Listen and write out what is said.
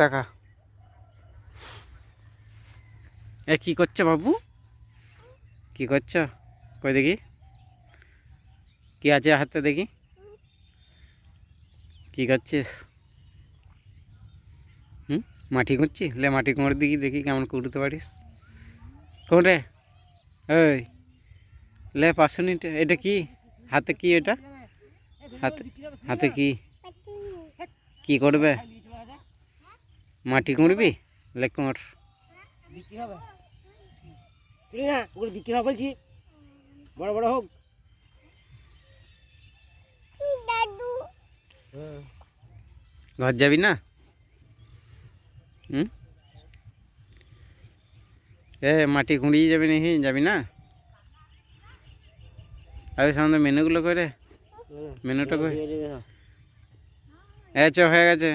টাকা এ কি করছো বাবু? কি করছো? কই দেখি কি আছে হাতে, দেখি কি করছিস? মাটি খুঁড়ছি? লে মাটি কুঁড়ে দেখি, দেখি কেমন কুড়তে পারিস। কোনরে ওই লে 500 মিনিট। এটা কি হাতে? কি এটা হাতে? হাতে কি কি করবে? মাটি কুঁড়বি? লে কুঁড়। বিক্রি হবে বলছি, বড় বড় হোক। ঘর যাবি না? এ মাটি কুঁড়িয়ে যাবি নাকি? যাবি না? আরে সামনে মেনুগুলো করে, মেনুটা করে। চ হয়ে গেছে।